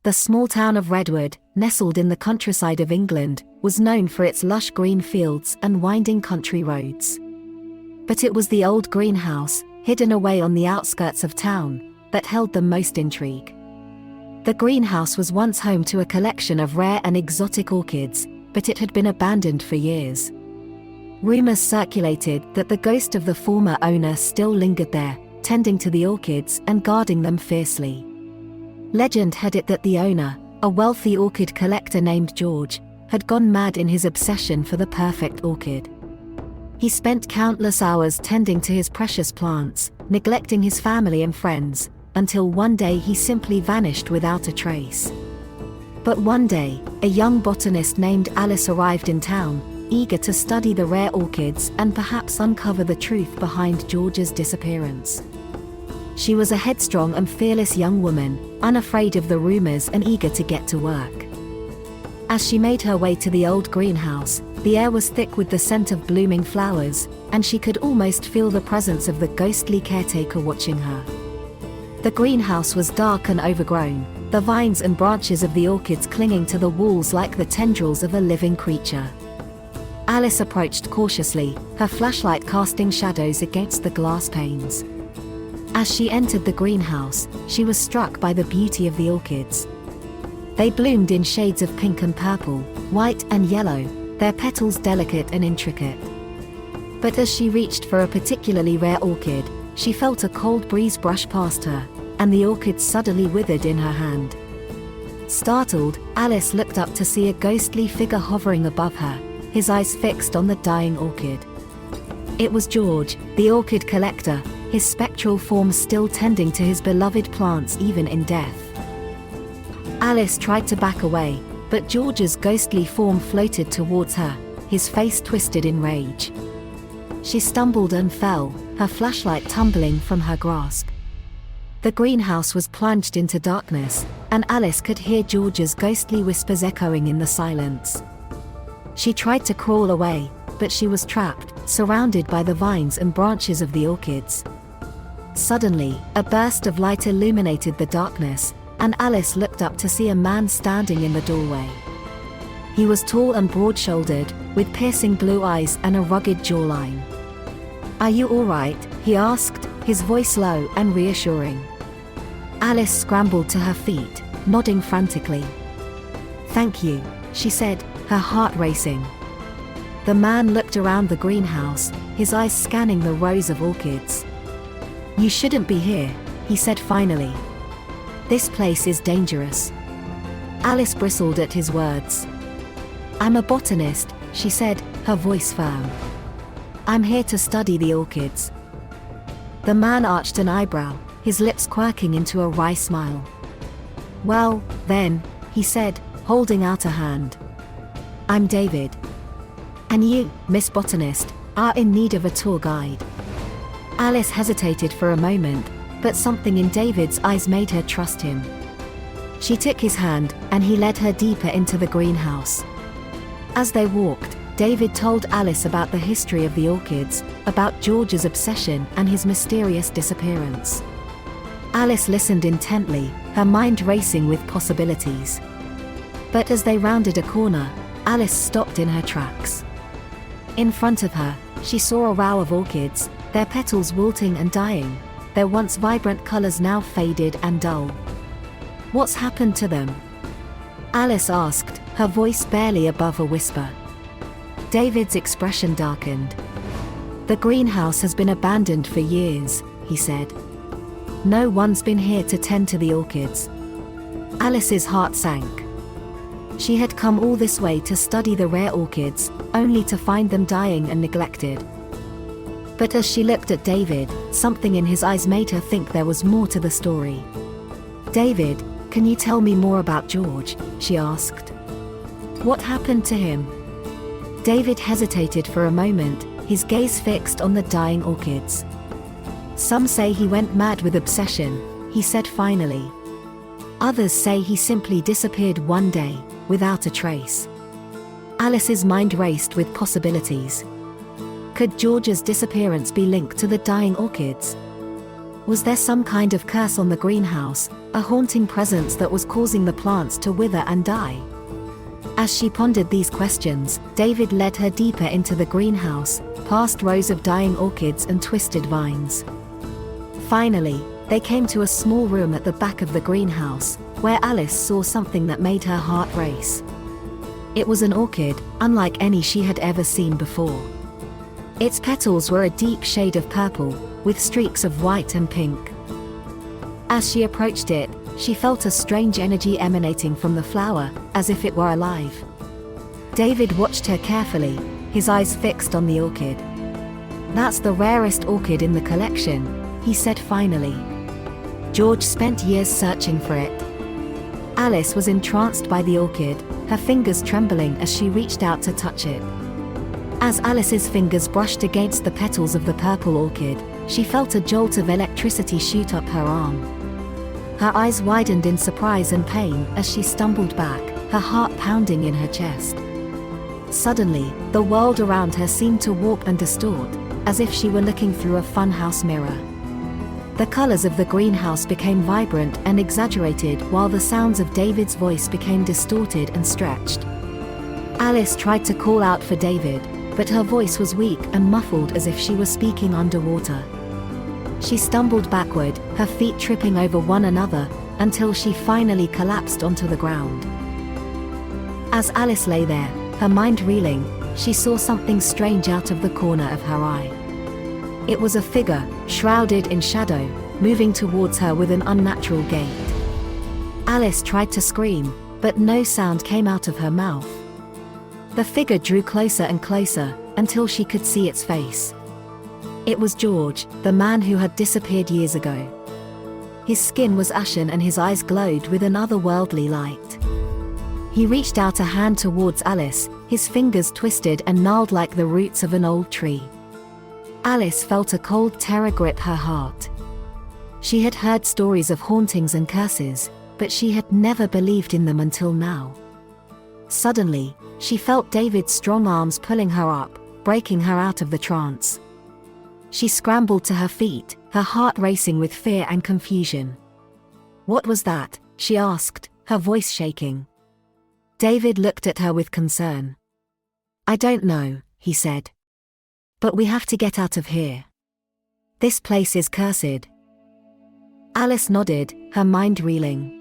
The small town of Redwood, nestled in the countryside of England, was known for its lush green fields and winding country roads. But it was the old greenhouse, hidden away on the outskirts of town, that held the most intrigue. The greenhouse was once home to a collection of rare and exotic orchids, but it had been abandoned for years. Rumors circulated that the ghost of the former owner still lingered there, tending to the orchids and guarding them fiercely. Legend had it that the owner, a wealthy orchid collector named George, had gone mad in his obsession for the perfect orchid. He spent countless hours tending to his precious plants, neglecting his family and friends, until one day he simply vanished without a trace. But one day, a young botanist named Alice arrived in town, eager to study the rare orchids and perhaps uncover the truth behind George's disappearance. She was a headstrong and fearless young woman, unafraid of the rumors and eager to get to work. As she made her way to the old greenhouse, the air was thick with the scent of blooming flowers, and she could almost feel the presence of the ghostly caretaker watching her. The greenhouse was dark and overgrown, the vines and branches of the orchids clinging to the walls like the tendrils of a living creature. Alice approached cautiously, her flashlight casting shadows against the glass panes. As she entered the greenhouse, she was struck by the beauty of the orchids. They bloomed in shades of pink and purple, white and yellow, their petals delicate and intricate. But as she reached for a particularly rare orchid, she felt a cold breeze brush past her, and the orchid suddenly withered in her hand. Startled, Alice looked up to see a ghostly figure hovering above her, his eyes fixed on the dying orchid. It was George, the orchid collector, his spectral form still tending to his beloved plants even in death. Alice tried to back away, but George's ghostly form floated towards her, his face twisted in rage. She stumbled and fell, her flashlight tumbling from her grasp. The greenhouse was plunged into darkness, and Alice could hear George's ghostly whispers echoing in the silence. She tried to crawl away, but she was trapped, surrounded by the vines and branches of the orchids. Suddenly, a burst of light illuminated the darkness, and Alice looked up to see a man standing in the doorway. He was tall and broad-shouldered, with piercing blue eyes and a rugged jawline. "Are you all right?" he asked, his voice low and reassuring. Alice scrambled to her feet, nodding frantically. "Thank you," she said, her heart racing. The man looked around the greenhouse, his eyes scanning the rows of orchids. "You shouldn't be here," he said finally. "This place is dangerous." Alice bristled at his words. "I'm a botanist," she said, her voice firm. "I'm here to study the orchids." The man arched an eyebrow, his lips quirking into a wry smile. "Well, then," he said, holding out a hand. "I'm David. And you, Miss Botanist, are in need of a tour guide." Alice hesitated for a moment, but something in David's eyes made her trust him. She took his hand, and he led her deeper into the greenhouse. As they walked, David told Alice about the history of the orchids, about George's obsession and his mysterious disappearance. Alice listened intently, her mind racing with possibilities. But as they rounded a corner, Alice stopped in her tracks. In front of her, she saw a row of orchids, their petals wilting and dying, their once vibrant colors now faded and dull. "What's happened to them?" Alice asked, her voice barely above a whisper. David's expression darkened. "The greenhouse has been abandoned for years," he said. "No one's been here to tend to the orchids." Alice's heart sank. She had come all this way to study the rare orchids, only to find them dying and neglected. But as she looked at David, something in his eyes made her think there was more to the story. "David, can you tell me more about George?" she asked. "What happened to him?" David hesitated for a moment, his gaze fixed on the dying orchids. "Some say he went mad with obsession," he said finally. "Others say he simply disappeared one day, without a trace." Alice's mind raced with possibilities. Could George's disappearance be linked to the dying orchids? Was there some kind of curse on the greenhouse, a haunting presence that was causing the plants to wither and die? As she pondered these questions, David led her deeper into the greenhouse, past rows of dying orchids and twisted vines. Finally, they came to a small room at the back of the greenhouse, where Alice saw something that made her heart race. It was an orchid, unlike any she had ever seen before. Its petals were a deep shade of purple, with streaks of white and pink. As she approached it, she felt a strange energy emanating from the flower, as if it were alive. David watched her carefully, his eyes fixed on the orchid. "That's the rarest orchid in the collection," he said finally. "George spent years searching for it." Alice was entranced by the orchid, her fingers trembling as she reached out to touch it. As Alice's fingers brushed against the petals of the purple orchid, she felt a jolt of electricity shoot up her arm. Her eyes widened in surprise and pain as she stumbled back, her heart pounding in her chest. Suddenly, the world around her seemed to warp and distort, as if she were looking through a funhouse mirror. The colors of the greenhouse became vibrant and exaggerated, while the sounds of David's voice became distorted and stretched. Alice tried to call out for David, but her voice was weak and muffled as if she were speaking underwater. She stumbled backward, her feet tripping over one another, until she finally collapsed onto the ground. As Alice lay there, her mind reeling, she saw something strange out of the corner of her eye. It was a figure, shrouded in shadow, moving towards her with an unnatural gait. Alice tried to scream, but no sound came out of her mouth. The figure drew closer and closer, until she could see its face. It was George, the man who had disappeared years ago. His skin was ashen and his eyes glowed with an otherworldly light. He reached out a hand towards Alice, his fingers twisted and gnarled like the roots of an old tree. Alice felt a cold terror grip her heart. She had heard stories of hauntings and curses, but she had never believed in them until now. Suddenly, she felt David's strong arms pulling her up, breaking her out of the trance. She scrambled to her feet, her heart racing with fear and confusion. "What was that?" she asked, her voice shaking. David looked at her with concern. "I don't know," he said. "But we have to get out of here. This place is cursed." Alice nodded, her mind reeling.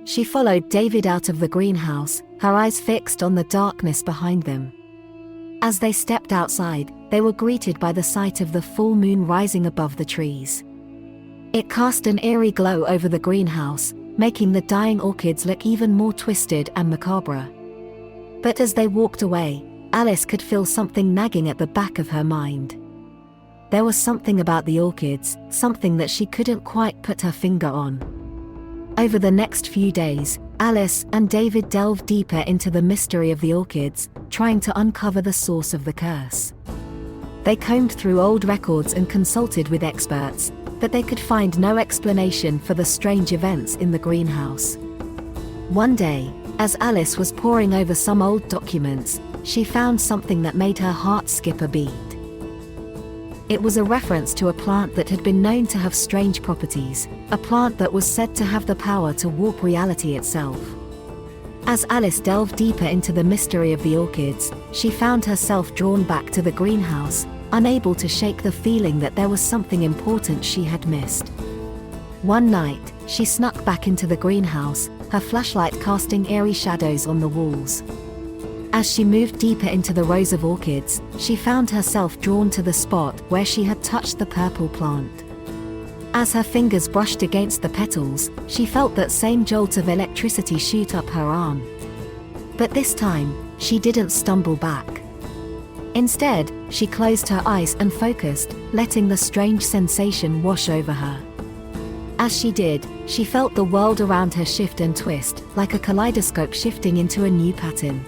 She followed David out of the greenhouse, her eyes fixed on the darkness behind them. As they stepped outside, they were greeted by the sight of the full moon rising above the trees. It cast an eerie glow over the greenhouse, making the dying orchids look even more twisted and macabre. But as they walked away, Alice could feel something nagging at the back of her mind. There was something about the orchids, something that she couldn't quite put her finger on. Over the next few days, Alice and David delved deeper into the mystery of the orchids, trying to uncover the source of the curse. They combed through old records and consulted with experts, but they could find no explanation for the strange events in the greenhouse. One day, as Alice was poring over some old documents, she found something that made her heart skip a beat. It was a reference to a plant that had been known to have strange properties, a plant that was said to have the power to warp reality itself. As Alice delved deeper into the mystery of the orchids, she found herself drawn back to the greenhouse, unable to shake the feeling that there was something important she had missed. One night, she snuck back into the greenhouse, her flashlight casting eerie shadows on the walls. As she moved deeper into the rows of orchids, she found herself drawn to the spot where she had touched the purple plant. As her fingers brushed against the petals, she felt that same jolt of electricity shoot up her arm. But this time, she didn't stumble back. Instead, she closed her eyes and focused, letting the strange sensation wash over her. As she did, she felt the world around her shift and twist, like a kaleidoscope shifting into a new pattern.